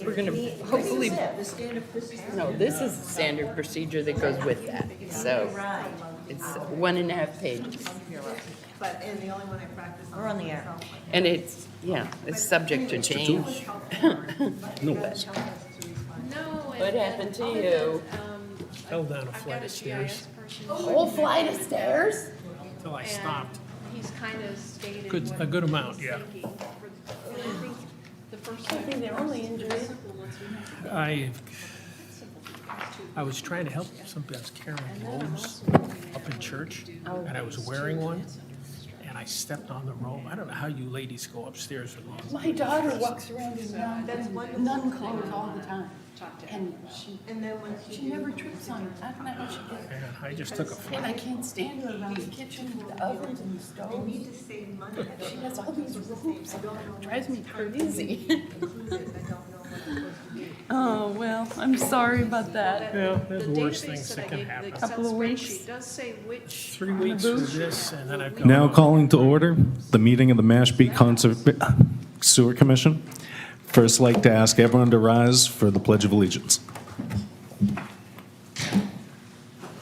We're gonna hopefully, no, this is the standard procedure that goes with that. So it's 1.5 pages. But, and the only one I practice on. We're on the air. myself. And it's, yeah, it's subject to change. No. What happened to you? Fell down a flight of stairs Whole flight of stairs? until I stopped. He's kind of stated. A good amount, yeah. And I think the first time. The only injury. I was trying to help somebody. I was carrying robes up in church, and I was wearing one, and I stepped on the robe. I don't know how you ladies go upstairs with robes. My daughter walks around in nun clothes all the time. And she never trips on it. I don't know how she does it. And I just took a And I flight. can't stand her around the kitchen with the ovens and the stoves. Need to save money. She has all these robes. It drives me crazy. I don't know what I'm supposed to do. Oh, well, I'm sorry about that. Yeah, there's The worse database things that I can gave, the happen. Excel Couple of weeks. spreadsheet does say which. 3 weeks for this, and then I've got. Now calling to order the meeting of the Mashpee Sewer Commission. First, like to ask everyone to rise for the Pledge of Allegiance.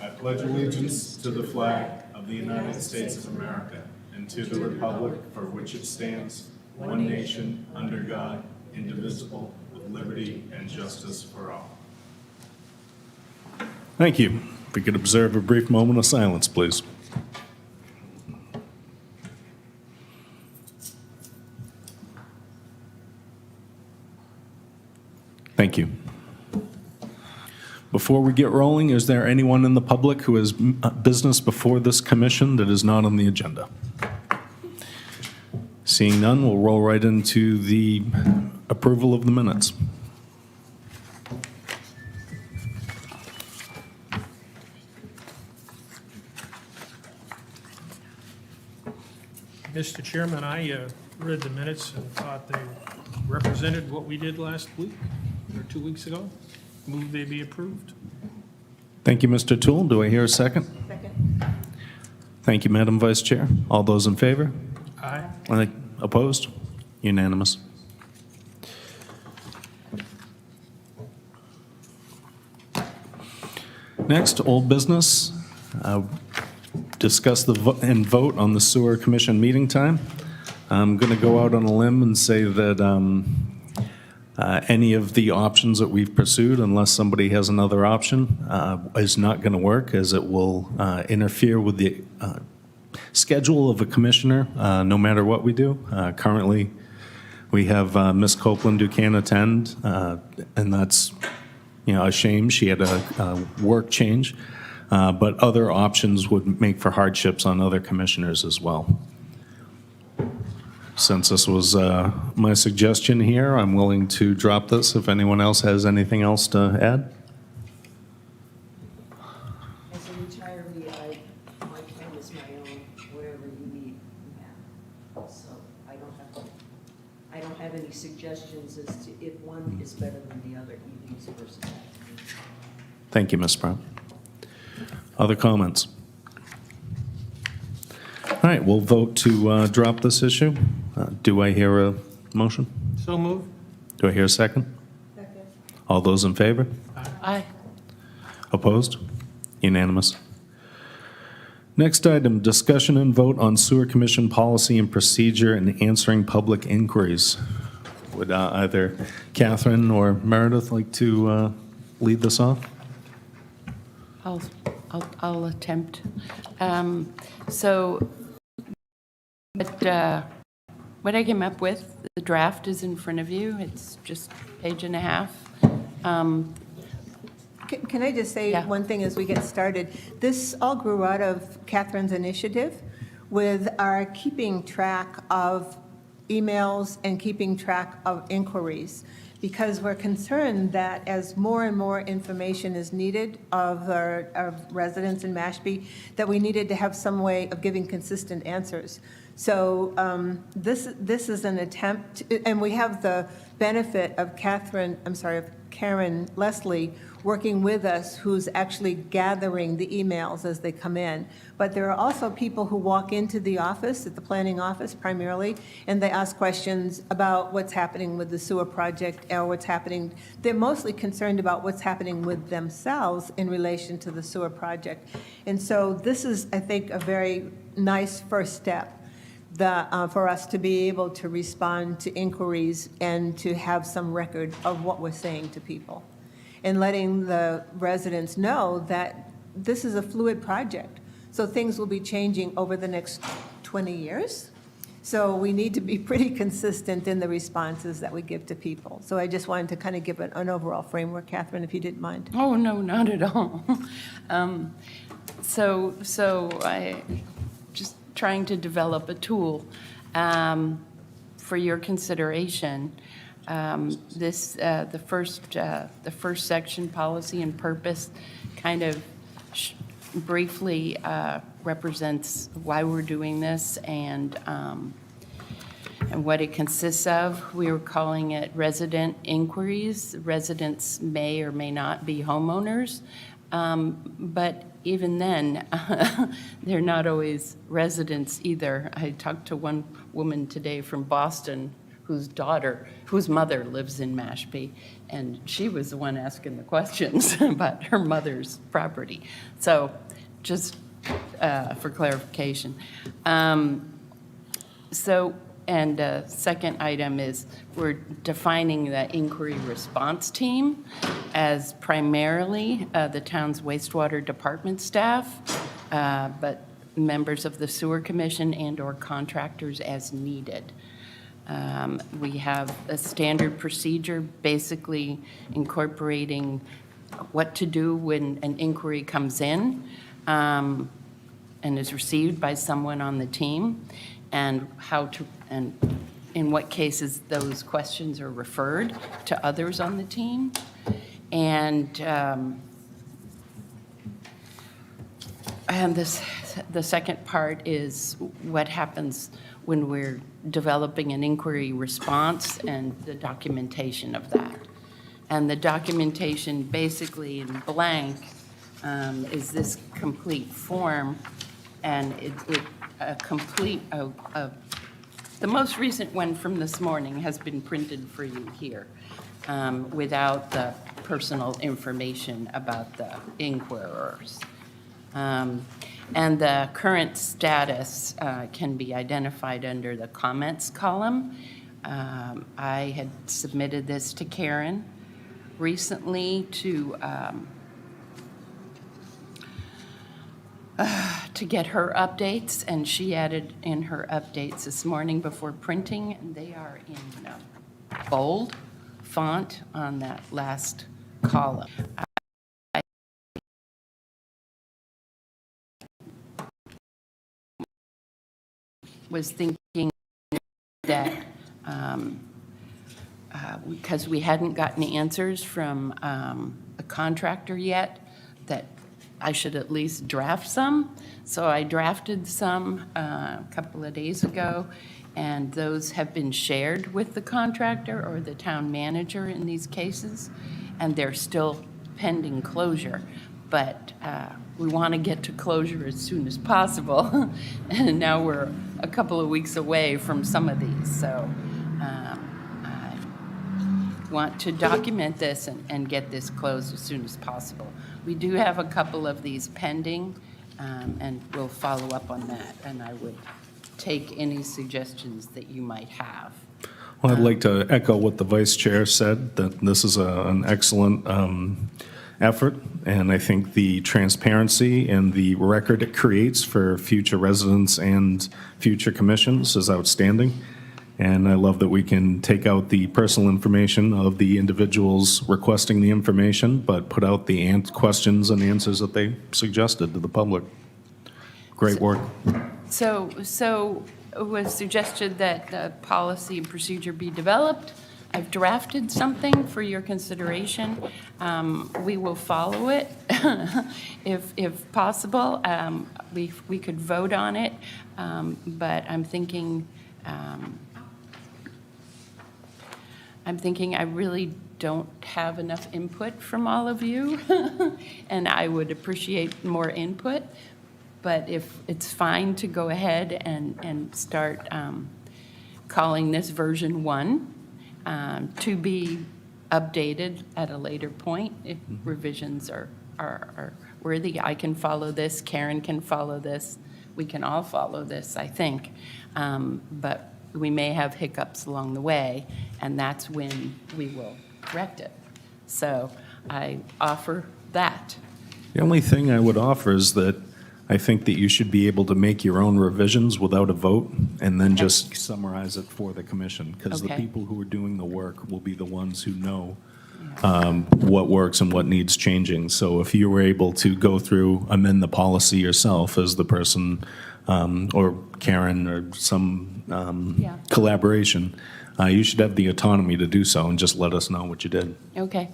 I pledge allegiance to the flag of the United States of America and to the republic for which it stands, one nation, under God, indivisible, with liberty and justice for all. Thank you. If we could observe a brief moment of silence, please. Thank you. Before we get rolling, is there anyone in the public who has business before this commission that is not on the agenda? Seeing none, we'll roll right into the approval of the minutes. Mr. Chairman, I read the minutes and thought they represented what we did last week, or 2 weeks ago. Move they be approved. Thank you, Mr. Toole. Do I hear a second? Second. Thank you, Madam Vice Chair. All those in favor? Aye. Opposed? Unanimous. Next, old business. Discuss and vote on the sewer commission meeting time. I'm going to go out on a limb and say that any of the options that we've pursued, unless somebody has another option, is not going to work, as it will interfere with the schedule of a commissioner, no matter what we do. Currently, we have Ms. Copeland who can't attend, and that's, a shame. She had a work change, but other options would make for hardships on other commissioners as well. Since this was my suggestion here, I'm willing to drop this if anyone else has anything else to add. As a retiree, my time is my own, wherever you need me at. So I don't have any suggestions as to if one is better than the other, evenings versus afternoons. Thank you, Ms. Brown. Other comments? All right, we'll vote to drop this issue. Do I hear a motion? So move. Do I hear a second? Second. All those in favor? Aye. Opposed? Unanimous. Next item, discussion and vote on sewer commission policy and procedure and answering public inquiries. Would either Catherine or Meredith like to lead this off? I'll attempt. So, what I came up with, the draft is in front of you. It's just a page and a half. Can I just say Yeah. one thing as we get started? This all grew out of Catherine's initiative with our keeping track of emails and keeping track of inquiries, because we're concerned that as more and more information is needed of our residents in Mashpee, that we needed to have some way of giving consistent answers. So this is an attempt, and we have the benefit of Karen Leslie working with us, who's actually gathering the emails as they come in. But there are also people who walk into the office, at the planning office primarily, and they ask questions about what's happening with the sewer project or what's happening. They're mostly concerned about what's happening with themselves in relation to the sewer project. And so this is, I think, a very nice first step for us to be able to respond to inquiries and to have some record of what we're saying to people, and letting the residents know that this is a fluid project. So things will be changing over the next 20 years. So we need to be pretty consistent in the responses that we give to people. So I just wanted to kind of give an overall framework, Catherine, if you didn't mind. Oh, no, not at all. So I just trying to develop a tool for your consideration. The first section, policy and purpose, kind of briefly represents why we're doing this and what it consists of. We were calling it resident inquiries. Residents may or may not be homeowners, but even then, they're not always residents either. I talked to one woman today from Boston whose mother lives in Mashpee, and she was the one asking the questions about her mother's property. So just for clarification. Second item is we're defining the inquiry response team as primarily the town's wastewater department staff, but members of the sewer commission and/or contractors as needed. We have a standard procedure basically incorporating what to do when an inquiry comes in and is received by someone on the team, and in what cases those questions are referred to others on the team. And the second part is what happens when we're developing an inquiry response and the documentation of that. And the documentation basically in blank is this complete form, and the most recent one from this morning has been printed for you here without the personal information about the inquirers. And the current status can be identified under the comments column. I had submitted this to Karen recently to get her updates, and she added in her updates this morning before printing, and they are in bold font on that last column. Was thinking that because we hadn't gotten answers from a contractor yet, that I should at least draft some. So I drafted some a couple of days ago, and those have been shared with the contractor or the town manager in these cases, and they're still pending closure. But we want to get to closure as soon as possible, and now we're a couple of weeks away from some of these. So I want to document this and get this closed as soon as possible. We do have a couple of these pending, and we'll follow up on that, and I would take any suggestions that you might have. Well, I'd like to echo what the vice chair said, that this is an excellent effort, and I think the transparency and the record it creates for future residents and future commissions is outstanding. And I love that we can take out the personal information of the individuals requesting the information, but put out the questions and answers that they suggested to the public. Great work. So it was suggested that the policy and procedure be developed. I've drafted something for your consideration. We will follow it if possible, we could vote on it, but I'm thinking I really don't have enough input from all of you, and I would appreciate more input. But if it's fine to go ahead and start calling this version 1, to be updated at a later point if revisions are worthy. I can follow this, Karen can follow this, we can all follow this, I think. But we may have hiccups along the way, and that's when we will correct it. So I offer that. The only thing I would offer is that I think that you should be able to make your own revisions without a vote and then just summarize it for the commission, because the Okay. people who are doing the work will be the ones who know what works and what needs changing. So if you were able to go through, amend the policy yourself as the person, or Karen or some Yeah. collaboration, you should have the autonomy to do so and just let us know what you did. Okay.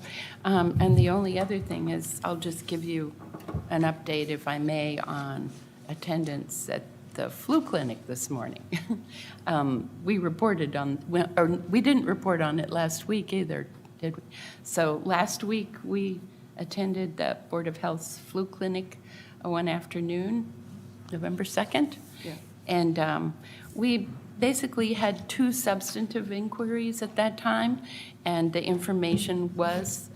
And the only other thing is, I'll just give you an update, if I may, on attendance at the flu clinic this morning. We reported on, or we didn't report on it last week either, did we? So last week, we attended the Board of Health's flu clinic one afternoon, November 2nd. Yeah. And we basically had 2 substantive inquiries at that time, and the information was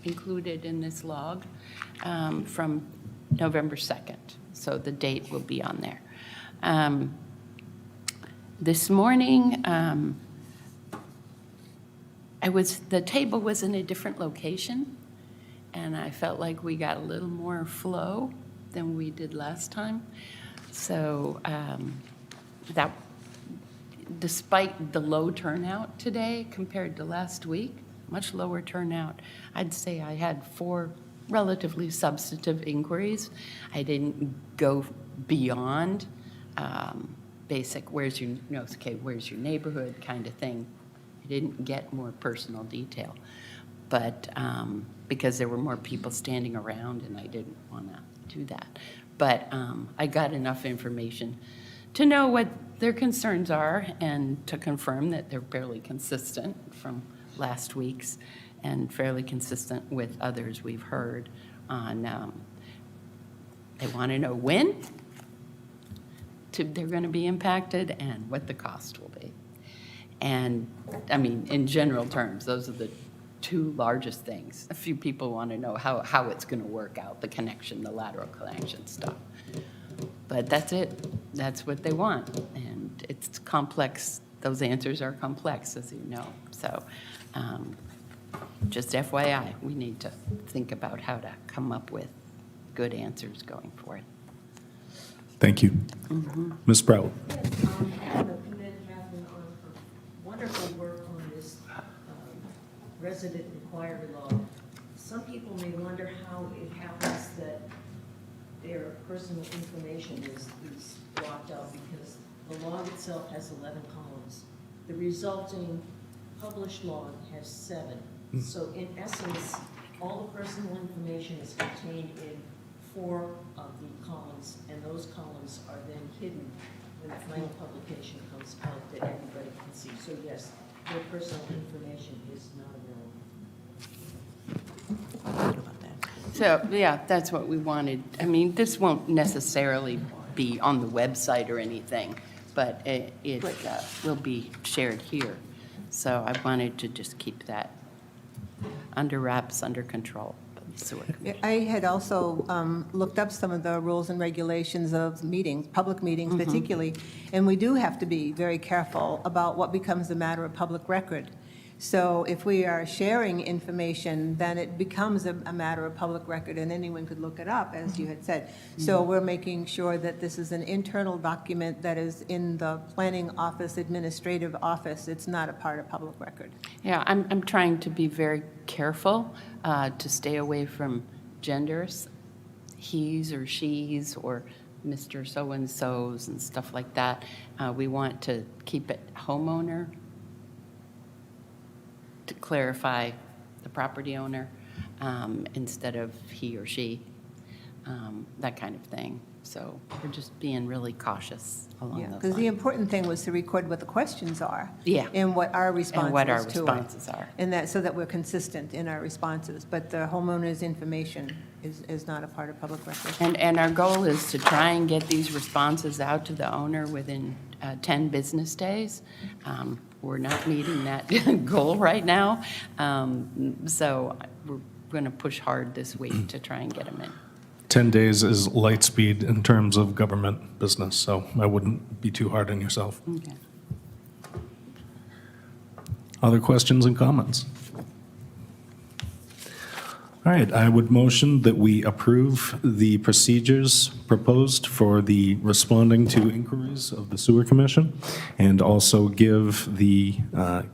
included in this log from November 2nd. So the date will be on there. This morning, the table was in a different location, and I felt like we got a little more flow than we did last time. So that, despite the low turnout today compared to last week, much lower turnout, I'd say I had 4 relatively substantive inquiries. I didn't go beyond basic, where's your neighborhood kind of thing. I didn't get more personal detail, but because there were more people standing around and I didn't want to do that. But I got enough information to know what their concerns are and to confirm that they're fairly consistent from last week's and fairly consistent with others we've heard on, they want to know when they're going to be impacted and what the cost will be. And, I mean, in general terms, those are the 2 largest things. A few people want to know how it's going to work out, the connection, the lateral connection stuff. But that's it. That's what they want. And it's complex. Those answers are complex, as you know. So just FYI, we need to think about how to come up with good answers going forward. Thank you. Ms. Sprout. Yes, I want to commend Catherine on her wonderful work on this resident inquiry law. Some people may wonder how it happens that their personal information is blocked out, because the log itself has 11 columns. The resulting published log has 7. So in essence, all the personal information is contained in 4 of the columns, and those columns are then hidden when the final publication comes out that everybody can see. So yes, their personal information is not available. So, yeah, that's what we wanted. I mean, this won't necessarily be on the website or anything, but it will be shared here. So I wanted to just keep that under wraps, under control. I had also looked up some of the rules and regulations of meetings, public meetings particularly, and we do have to be very careful about what becomes a matter of public record. So if we are sharing information, then it becomes a matter of public record, and anyone could look it up, as you had said. So we're making sure that this is an internal document that is in the planning office, administrative office. It's not a part of public record. Yeah, I'm trying to be very careful to stay away from genders, he's or she's or Mr. So-and-so's and stuff like that. We want to keep it homeowner, to clarify the property owner. instead of he or she, that kind of thing. So we're just being really cautious along those Because the lines. important thing was to record what the questions are. Yeah. And what our response And what our is to it. responses are. And that, so that we're consistent in our responses. But the homeowner's information is not a part of public record. And our goal is to try and get these responses out to the owner within 10 business days. We're not meeting that goal right now, so we're going to push hard this week to try and get them in. 10 days is light speed in terms of government business, so I wouldn't be too hard on yourself. Okay. Other questions and comments? All right, I would motion that we approve the procedures proposed for the responding to inquiries of the Sewer Commission, and also give the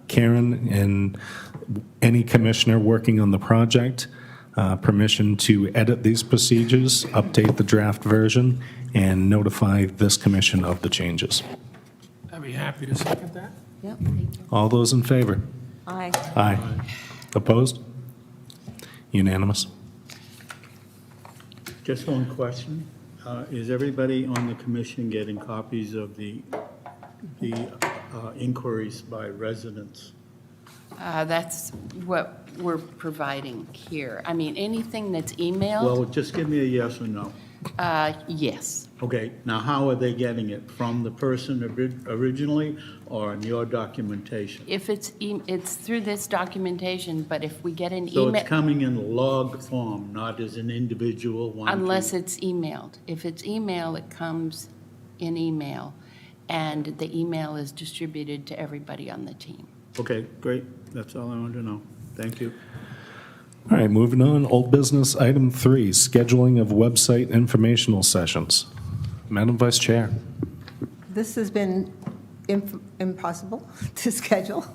Karen and any commissioner working on the project permission to edit these procedures, update the draft version, and notify this commission of the changes. I'd be happy to second that. Yep. All those in favor? Aye. Aye. Opposed? Unanimous. Just one question. Is everybody on the commission getting copies of the inquiries by residents? That's what we're providing here. I mean, anything that's emailed, Well, just give me a yes or no. yes. Okay, now how are they getting it? From the person originally or in your documentation? If it's through this documentation, but if we get an So email. it's coming in log form, not as an individual one? Unless it's emailed. If it's email, it comes in email, and the email is distributed to everybody on the team. Okay, great. That's all I wanted to know. Thank you. All right, moving on, old business, item 3, scheduling of website informational sessions. Madam Vice Chair. This has been impossible to schedule.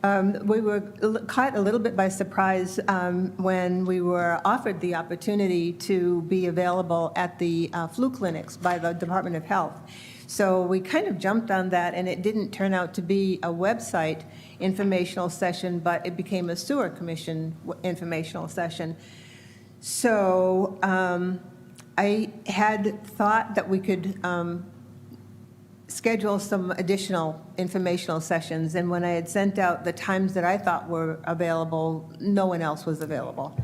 We were caught a little bit by surprise when we were offered the opportunity to be available at the flu clinics by the Department of Health. So we kind of jumped on that, and it didn't turn out to be a website informational session, but it became a sewer commission informational session. So I had thought that we could schedule some additional informational sessions, and when I had sent out the times that I thought were available, no one else was available.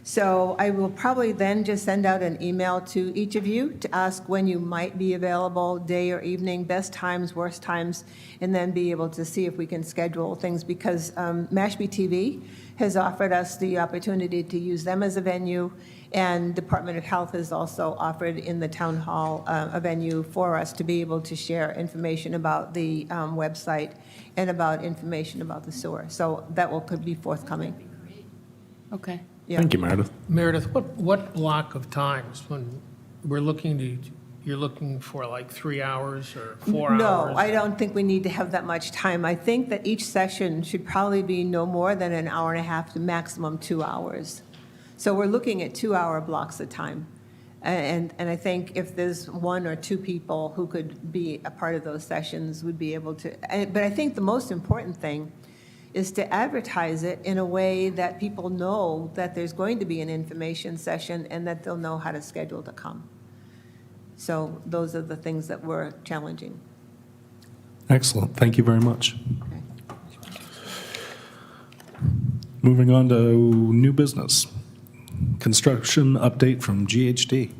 So I will probably then just send out an email to each of you to ask when you might be available, day or evening, best times, worst times, and then be able to see if we can schedule things, because Mashpee TV has offered us the opportunity to use them as a venue, and Department of Health has also offered in the town hall a venue for us to be able to share information about the website and about information about the sewer. So that could be forthcoming. Okay. Yeah. Thank you, Meredith. Meredith, what block of times when you're looking for like 3 hours or 4 hours? No, I don't think we need to have that much time. I think that each session should probably be no more than an hour and a half to maximum 2 hours. So we're looking at 2-hour blocks of time. And I think if there's 1 or 2 people who could be a part of those sessions, would be able to. But I think the most important thing is to advertise it in a way that people know that there's going to be an information session and that they'll know how to schedule to come. So those are the things that were challenging. Excellent, thank you very much. Okay. Moving on to new business. Construction update from GHD.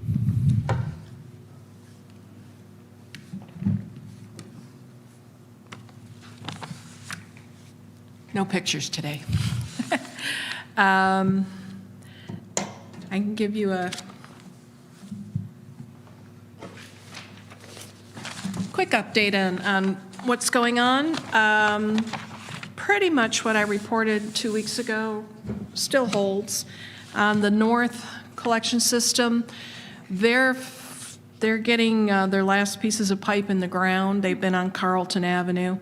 No pictures today. I can give you a quick update on what's going on. Pretty much what I reported 2 weeks ago still holds. On the north collection system, they're getting their last pieces of pipe in the ground. They've been on Carlton Avenue,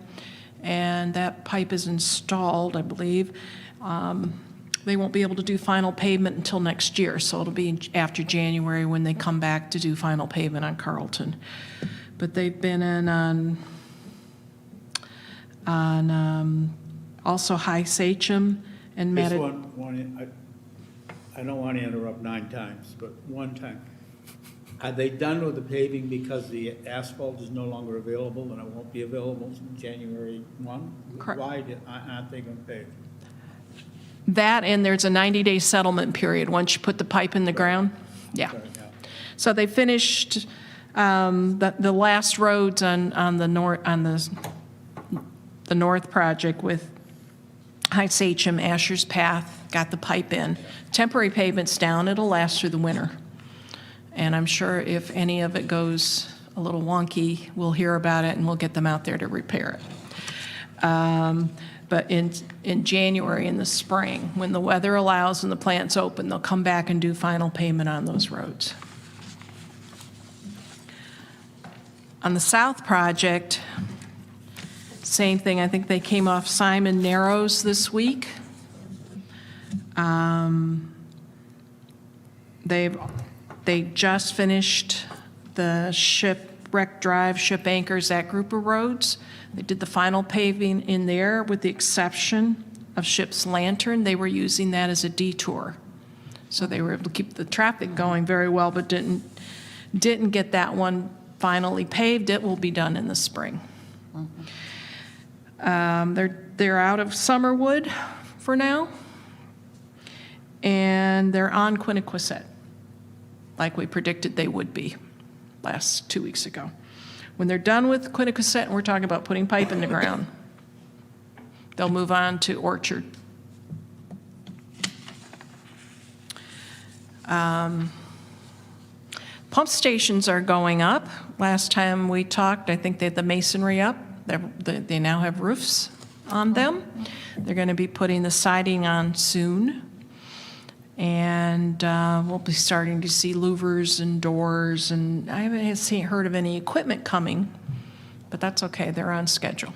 and that pipe is installed, I believe. They won't be able to do final pavement until next year, so it'll be after January when they come back to do final pavement on Carlton. But they've been in on also High Sachem and Just Meta. one, I don't want to interrupt 9 times, but one time. Are they done with the paving because the asphalt is no longer available and it won't be available January 1? Correct. Why aren't they going to pave? That, and there's a 90-day settlement period once you put the pipe in the ground. Yeah. Sorry, yeah. So they finished the last roads on the north project with High Sachem, Asher's Path, got the pipe in. Temporary pavement's down, it'll last through the winter. And I'm sure if any of it goes a little wonky, we'll hear about it and we'll get them out there to repair it. But in January, in the spring, when the weather allows and the plant's open, they'll come back and do final payment on those roads. On the south project, same thing. I think they came off Simon Narrows this week. They just finished the Shipwreck Drive, Ship Anchors, that group of roads. They did the final paving in there with the exception of Ship's Lantern. They were using that as a detour. So they were able to keep the traffic going very well, but didn't get that one finally paved. It will be done in the spring. They're out of Summerwood for now, and they're on Quiniquisette, like we predicted they would be last 2 weeks ago. When they're done with Quiniquisette, and we're talking about putting pipe in the ground, they'll move on to Orchard. Pump stations are going up. Last time we talked, I think they had the masonry up. They now have roofs on them. They're going to be putting the siding on soon. And we'll be starting to see louvers and doors, and I haven't heard of any equipment coming, but that's okay, they're on schedule.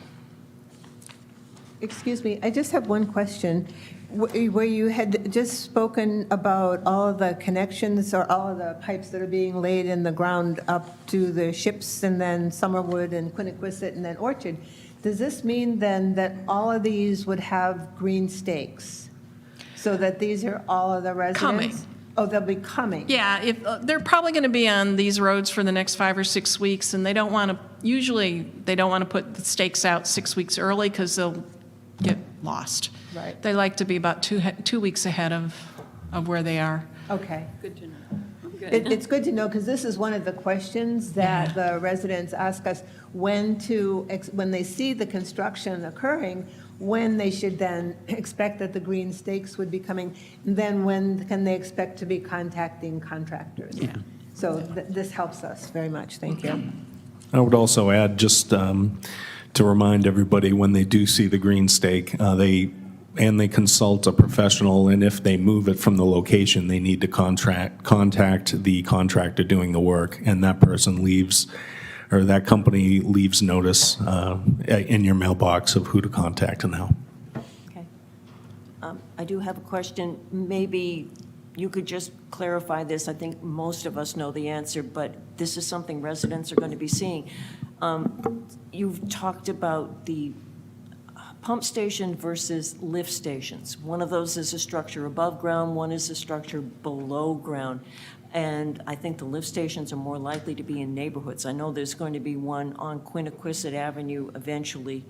Excuse me, I just have one question. Where you had just spoken about all of the connections or all of the pipes that are being laid in the ground up to the ships and then Summerwood and Quiniquisette and then Orchard, does this mean then that all of these would have green stakes? So that these are all of the residents? Coming. Oh, they'll be coming? Yeah, if they're probably going to be on these roads for the next 5 or 6 weeks, and they don't want to, usually they don't want to put the stakes out 6 weeks early because they'll get lost. Right. They like to be about 2 weeks ahead of where they are. Okay. Good to know. It's good to know, because this is one of the questions that the residents ask us, when they see the construction occurring, when they should then expect that the green stakes would be coming, and then when can they expect to be contacting contractors? Yeah. So this helps us very much, thank you. I would also add, just to remind everybody, when they do see the green stake, they consult a professional, and if they move it from the location, they need to contact the contractor doing the work, and that person leaves, or that company leaves notice in your mailbox of who to contact and how. Okay. I do have a question. Maybe you could just clarify this. I think most of us know the answer, but this is something residents are going to be seeing. You've talked about the pump station versus lift stations. One of those is a structure above ground, one is a structure below ground. And I think the lift stations are more likely to be in neighborhoods. I know there's going to be one on Quiniquisette Avenue eventually,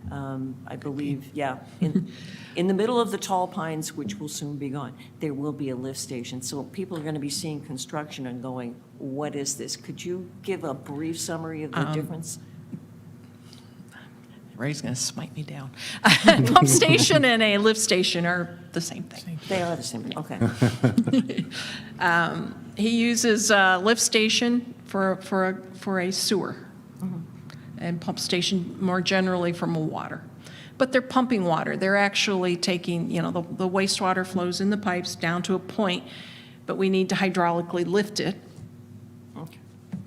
I believe, yeah. In the middle of the tall pines, which will soon be gone, there will be a lift station. So people are going to be seeing construction and going, what is this? Could you give a brief summary of the difference? Ray's going to smite me down. Pump station and a lift station are the same thing. They are the same, okay. He uses a lift station for a sewer, and pump station more generally from a water. But they're pumping water. They're actually taking, the wastewater flows in the pipes down to a point, but we need to hydraulically lift it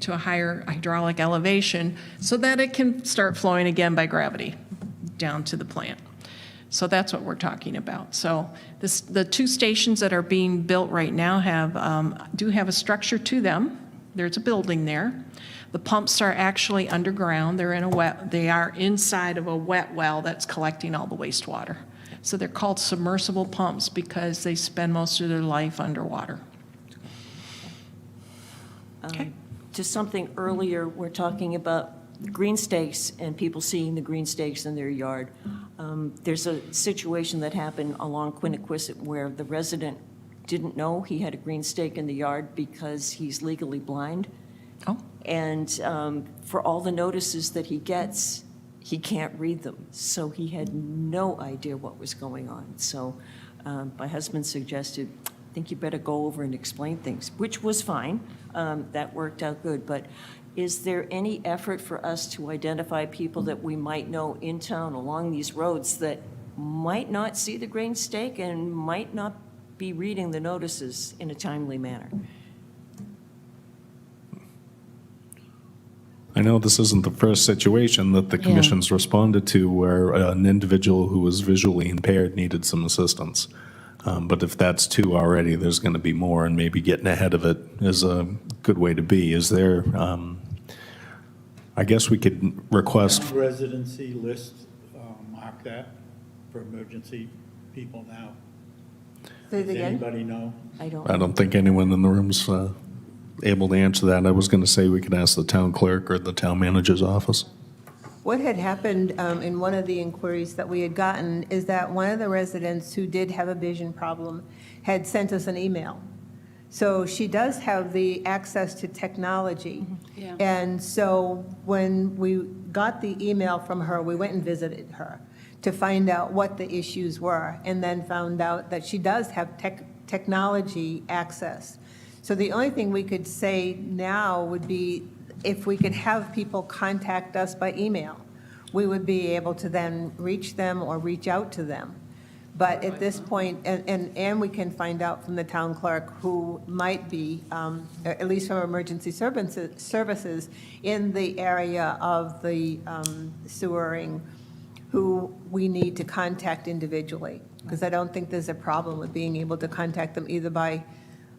to a higher hydraulic elevation so that it can start flowing again by gravity down to the plant. So that's what we're talking about. So the 2 stations that are being built right now do have a structure to them. There's a building there. The pumps are actually underground. They are inside of a wet well that's collecting all the wastewater. So they're called submersible pumps because they spend most of their life underwater. Okay. To something earlier, we're talking about green stakes and people seeing the green stakes in their yard. There's a situation that happened along Quiniquisette where the resident didn't know he had a green stake in the yard because he's legally blind. Oh. And for all the notices that he gets, he can't read them. So he had no idea what was going on. So my husband suggested, I think you better go over and explain things, which was fine. That worked out good. But is there any effort for us to identify people that we might know in town along these roads that might not see the green stake and might not be reading the notices in a timely manner? I know this isn't the first situation that the Yeah. commission's responded to where an individual who was visually impaired needed some assistance. But if that's two already, there's going to be more, and maybe getting ahead of it is a good way to be. Is there, I guess we could request, Residency list, mark that for emergency people now. Say it Does again? anybody know? I I don't think anyone in the room's able to answer that. I was going to say we could ask the town clerk or the town manager's office. What had happened in one of the inquiries that we had gotten is that one of the residents who did have a vision problem had sent us an email. So she does have the access to technology. Yeah. And so when we got the email from her, we went and visited her to find out what the issues were, and then found out that she does have technology access. So the only thing we could say now would be if we could have people contact us by email, we would be able to then reach them or reach out to them. But at this point, and we can find out from the town clerk who might be, at least from emergency services in the area of the sewering, who we need to contact individually. Because I don't think there's a problem with being able to contact them either by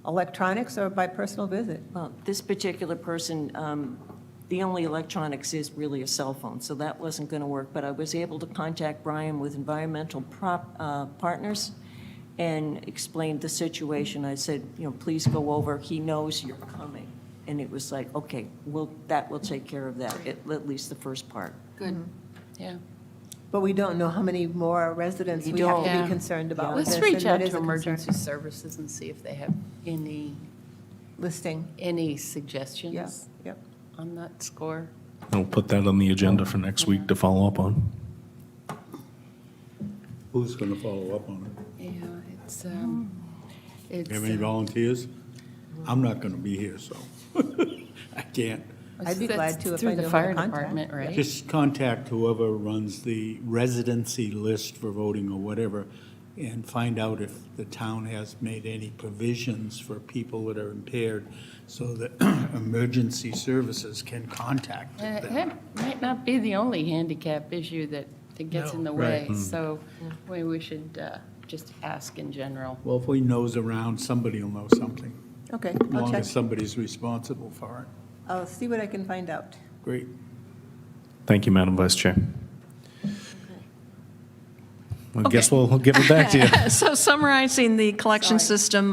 electronics or by personal visit. Well, this particular person, the only electronics is really a cell phone, so that wasn't going to work. But I was able to contact Brian with Environmental Partners and explained the situation. I said, please go over. He knows you're coming. And it was like, okay, that will take care of that, at least the first part. Good, yeah. But we don't know how many more residents You we have to don't. be concerned about with Let's this, reach and out that is to a concern. emergency services and see if they have any Listing, suggestions yeah, yep. on that score. I'll put that on the agenda for next week to follow up on. Who's going to follow up on it? Yeah, it's, You have any volunteers? I'm not going to be here, so I can't. I'd be glad to if I through knew the who to fire contact. department, right? Just contact whoever runs the residency list for voting or whatever, and find out if the town has made any provisions for people that are impaired so that emergency services can contact them. That might not be the only handicap issue that gets in the way, Right. so we should just ask in general. Well, if we nose around, somebody will know something, Okay, as I'll long check. as somebody's responsible for it. I'll see what I can find out. Great. Thank you, Madam Vice Chair. I guess Okay. we'll give it back to you. So summarizing the collection system,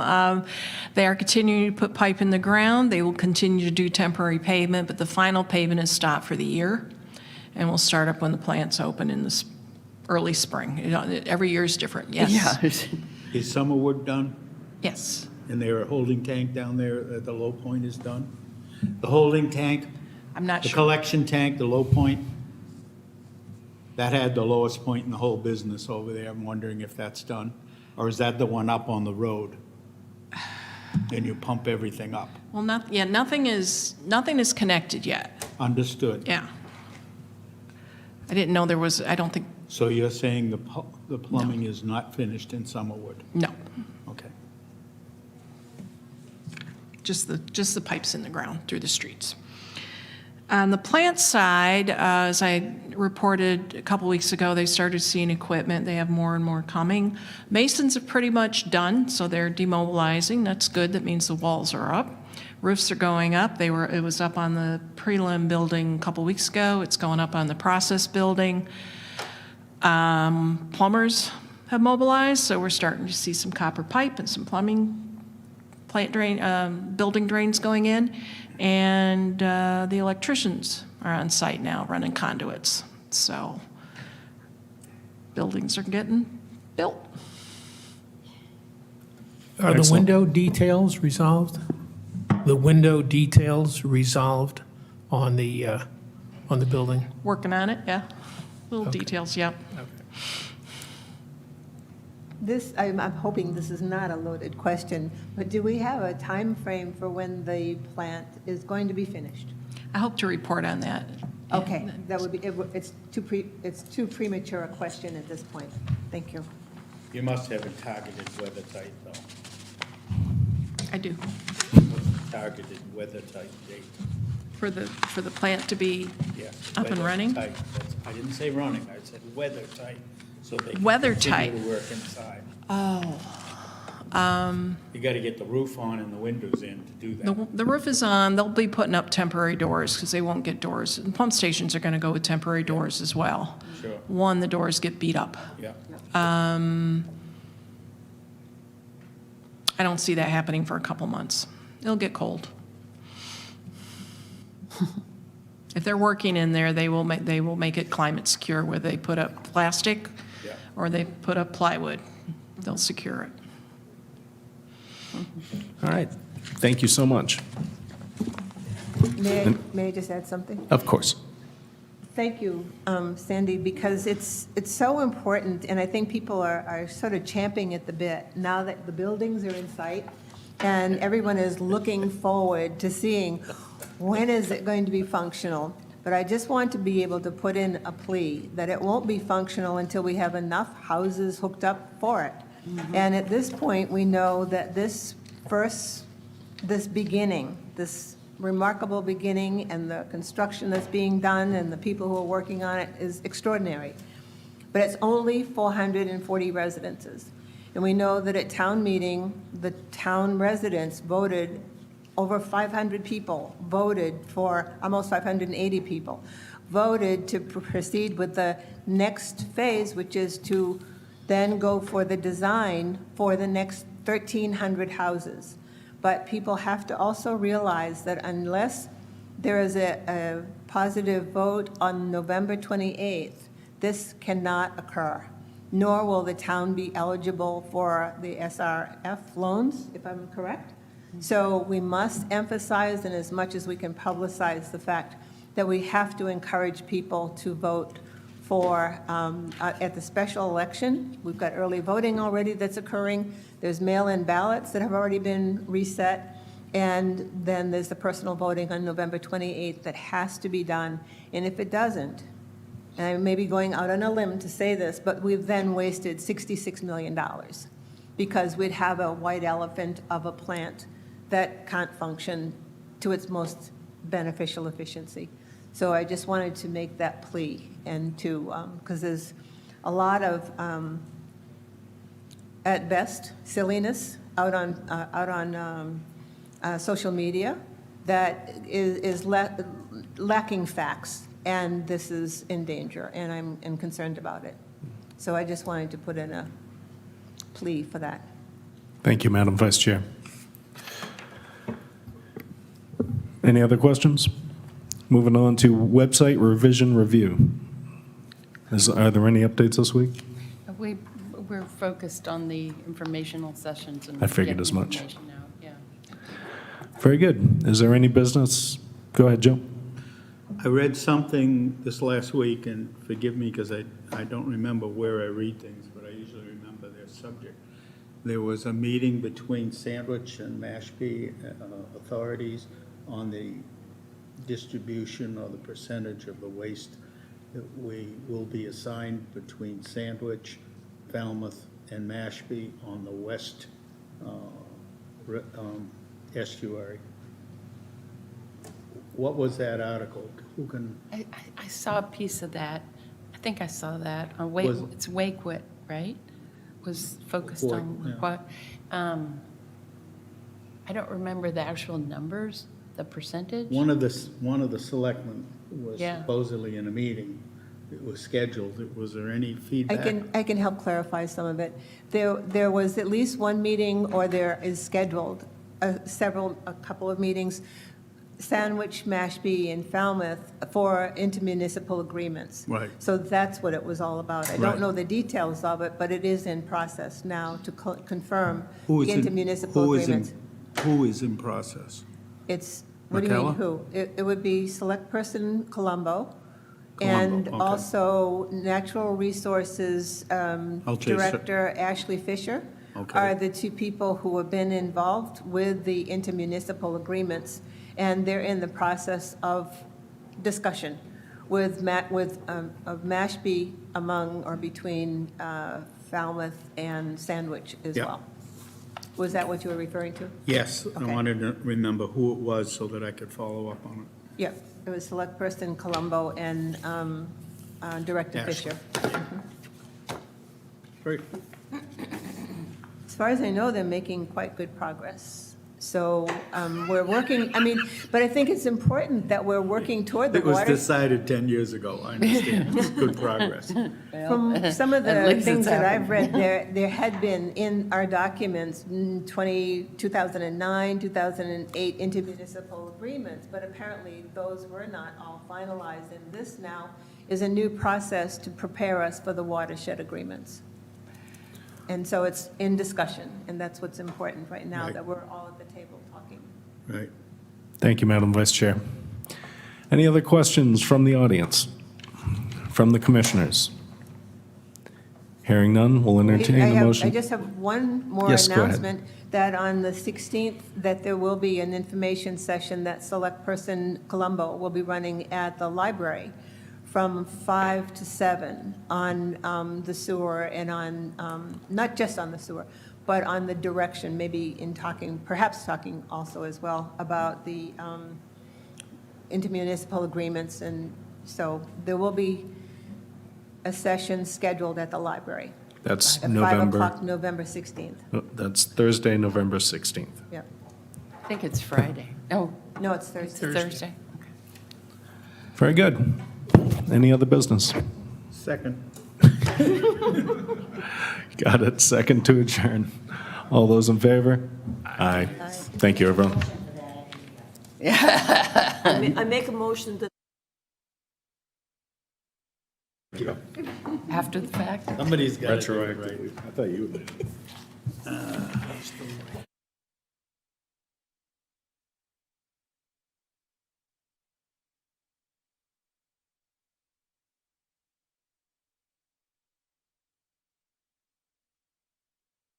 they are continuing to put pipe in the ground. They will continue to do temporary pavement, but the final pavement is stopped for the year. And we'll start up when the plant's open in the early spring. Every year is different, yes. Yeah. Is Summerwood done? Yes. And there a holding tank down there at the low point is done? The holding tank, I'm not the sure. collection tank, the low point, that had the lowest point in the whole business over there. I'm wondering if that's done. Or is that the one up on the road? And you pump everything up? Well, nothing is connected yet. Understood. Yeah. I didn't know there was, I don't think, So you're saying the plumbing is not finished in Summerwood? no, Okay. just the pipes in the ground through the streets. On the plant side, as I reported a couple weeks ago, they started seeing equipment. They have more and more coming. Masons are pretty much done, so they're demobilizing. That's good. That means the walls are up. Roofs are going up. It was up on the prelim building a couple weeks ago. It's going up on the process building. Plumbers have mobilized, so we're starting to see some copper pipe and some plumbing, plant drain, building drains going in, and the electricians are on site now running conduits. So buildings are getting built. Are the Excellent. window details resolved? The window details resolved on the building? Working on it, yeah. Little Okay. details, yep. This, I'm hoping this is not a loaded question, but do we have a time frame for when the plant is going to be finished? I hope to report on that. Okay, that would be, it's too premature a question at this point. Thank you. You must have a targeted weather type, though. I do. Targeted weather type date. For the plant to be Yeah. up and weather running? type. I didn't say running, I said weather type, so they can Weather continue type. to work inside. Oh. You gotta get the roof on and the windows in to do that. The roof is on, they'll be putting up temporary doors because they won't get doors. And pump stations are going to go with temporary doors as well. Sure, One, the doors get beat up. yeah. I don't see that happening for a couple months. It'll get cold. If they're working in there, they will make it climate secure where they put up plastic Yeah. or they put up plywood. They'll secure it. All right. Thank you so much. May I just add something? Of course. Thank you, Sandy, because it's so important, and I think people are sort of champing at the bit now that the buildings are in sight, and everyone is looking forward to seeing when is it going to be functional. But I just want to be able to put in a plea that it won't be functional until we have enough houses hooked up for it. And at this point, we know that this beginning, this remarkable beginning, and the construction that's being done and the people who are working on it is extraordinary. But it's only 440 residences. And we know that at town meeting, the town residents voted, over 500 people voted for, almost 580 people, voted to proceed with the next phase, which is to then go for the design for the next 1,300 houses. But people have to also realize that unless there is a positive vote on November 28th, this cannot occur, nor will the town be eligible for the SRF loans, if I'm correct. So we must emphasize, and as much as we can publicize, the fact that we have to encourage people to vote for, at the special election. We've got early voting already that's occurring. There's mail-in ballots that have already been reset. And then there's the personal voting on November 28th that has to be done. And if it doesn't, and I may be going out on a limb to say this, but we've then wasted $66 million because we'd have a white elephant of a plant that can't function to its most beneficial efficiency. So I just wanted to make that plea and to, because there's a lot of, at best, silliness out on social media that is lacking facts, and this is in danger, and I'm concerned about it. So I just wanted to put in a plea for that. Thank you, Madam Vice Chair. Any other questions? Moving on to website revision review. Are there any updates this week? We're focused on the informational sessions and I figured getting as much. information out, yeah. Very good. Is there any business? Go ahead, Joe. I read something this last week, and forgive me because I don't remember where I read things, but I usually remember their subject. There was a meeting between Sandwich and Mashpee authorities on the distribution or the percentage of the waste that we will be assigned between Sandwich, Falmouth, and Mashpee on the west estuary. What was that article? Who can, I saw a piece of that. I think I saw that on Was- it's Wakewit, right? Was focused Wake, on yeah. what? I don't remember the actual numbers, the percentage. one of the selectmen was Yeah. supposedly in a meeting it was scheduled. Was there any feedback? I can help clarify some of it. There was at least one meeting, or there is scheduled a couple of meetings, Sandwich, Mashpee, and Falmouth, for intermunicipal agreements. Right. So that's what it was all about. I Right. don't know the details of it, but it is in process now to confirm Who is in- intermunicipal who is in- agreements. Who is in process? It's, what do you mean, McKella? who? It would be Select Person Colombo, Colombo, and okay. also Natural Resources I'll chase it. Director Ashley Fisher Okay. are the two people who have been involved with the intermunicipal agreements, and they're in the process of discussion with of Mashpee among or between Falmouth and Sandwich as Yeah. well. Was that what you were referring to? Yes, I Okay. wanted to remember who it was so that I could follow up on it. Yeah, it was Select Person Colombo and Director Ashley. Fisher. Great. As far as I know, they're making quite good progress. So we're working, I mean, but I think it's important that we're working toward the It was water. decided 10 years ago, I understand. It's good progress. From some of At the least things it's that I've read, there had been in our documents, 2009, 2008 intermunicipal agreements, but apparently those were not all finalized, and this now is a new process to prepare us for the watershed agreements. And so it's in discussion, and that's what's important right now, Right. that we're all at the table talking. Right. Thank you, Madam Vice Chair. Any other questions from the audience? From the commissioners? Hearing none, we'll entertain a I motion. just have one more Yes, go ahead. announcement, that on the 16th, that there will be an information session that Select Person Colombo will be running at the library from 5 to 7 on the sewer and on, not just on the sewer, but on the direction, maybe in talking, perhaps talking also as well about the intermunicipal agreements. And so there will be a session scheduled at the library. That's At 5 November, o'clock, November 16th. that's Thursday, November 16th. Yep. I think it's Friday. Oh, No, it's Thursday. it's Thursday. Okay. Very good. Any other business? Second. Got it. Second to adjourn. All those in favor? Aye. Thank you, everyone. I make a motion that After the fact? Somebody's got to do it right. Retroactively. I thought you would.